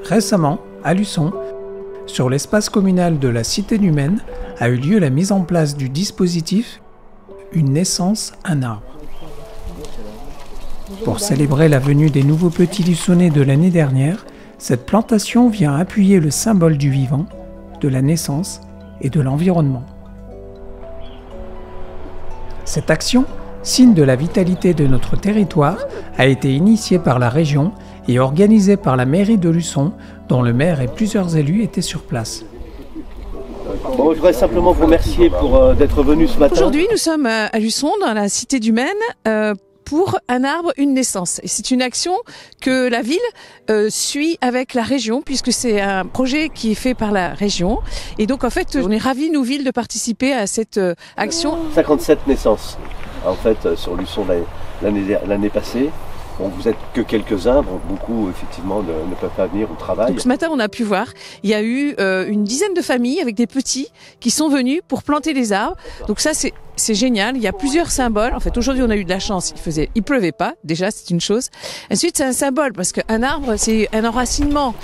Récemment, à Luçon, sur l'espace communal de la Cité du Maine, a eu lieu la mise en place du dispositif « Une naissance, un arbre ». Pour célébrer la venue des nouveaux petits Luçonnais de l'année dernière, cette plantation vient appuyer le symbole du vivant, de la naissance et de l'environnement. Cette action, signe de la vitalité de notre territoire, a été initiée par la région et organisée par la mairie de Luçon, dont le maire et plusieurs élus étaient sur place. Bon, je voudrais simplement vous remercier d'être venu ce matin. Aujourd'hui, nous sommes à Luçon, dans la Cité du Maine, pour un arbre, une naissance. Et c'est une action que la ville suit avec la région, puisque c'est un projet qui est fait par la région. Et donc, en fait, on est ravis, nous, ville, de participer à cette action. 57 naissances, en fait, sur Luçon l'année passée. Bon, vous êtes que quelques-uns, bon, beaucoup effectivement ne peuvent pas venir au travail. Donc, ce matin, on a pu voir, il y a eu une dizaine de familles avec des petits qui sont venus pour planter les arbres. Donc ça, c'est génial. Il y a plusieurs symboles. En fait, aujourd'hui, on a eu de la chance. Il pleuvait pas. Déjà, c'est une chose. Ensuite, c'est un symbole parce qu'un arbre, c'est un enracinement.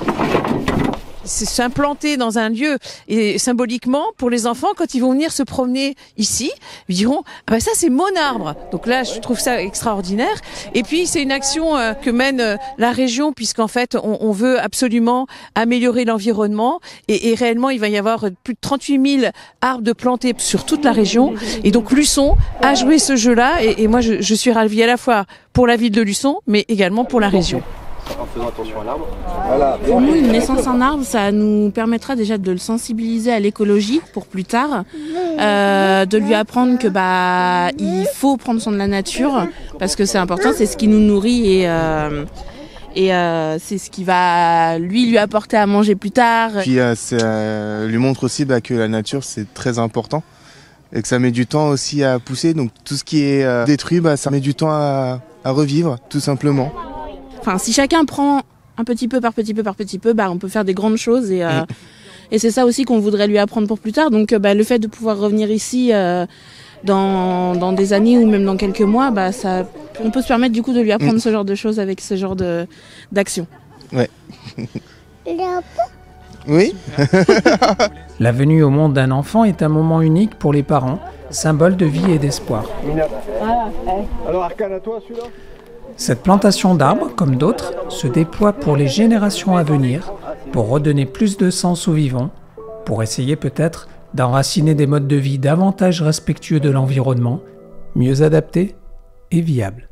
C'est s'implanter dans un lieu et symboliquement pour les enfants quand ils vont venir se promener ici, ils diront ah ben ça c'est mon arbre. Donc là je trouve ça extraordinaire. Et puis c'est une action que mène la région puisqu'en fait on veut absolument améliorer l'environnement et réellement il va y avoir plus de 38 000 arbres de plantés sur toute la région et donc Luçon a joué ce jeu-là et moi je suis ravie à la fois pour la ville de Luçon mais également pour la région. En faisant attention à l'arbre. Voilà. Pour nous, une naissance en arbre, ça nous permettra déjà de le sensibiliser à l'écologie pour plus tard, de lui apprendre que il faut prendre soin de la nature parce que c'est important, c'est ce qui nous nourrit et c'est ce qui va lui apporter à manger plus tard. Puis ça lui montre aussi que la nature c'est très important et que ça met du temps aussi à pousser. Donc tout ce qui est détruit, ça met du temps à revivre, tout simplement. Enfin, si chacun prend un petit peu par petit peu par petit peu, on peut faire des grandes choses et c'est ça aussi qu'on voudrait lui apprendre pour plus tard. Donc, le fait de pouvoir revenir ici dans des années ou même dans quelques mois, on peut se permettre du coup de lui apprendre ce genre de choses avec ce genre d'action. Ouais. Oui. La venue au monde d'un enfant est un moment unique pour les parents, symbole de vie et d'espoir. Alors Arcane, à toi celui-là. Cette plantation d'arbres, comme d'autres, se déploie pour les générations à venir, pour redonner plus de sens au vivant, pour essayer peut-être d'enraciner des modes de vie davantage respectueux de l'environnement, mieux adaptés et viables.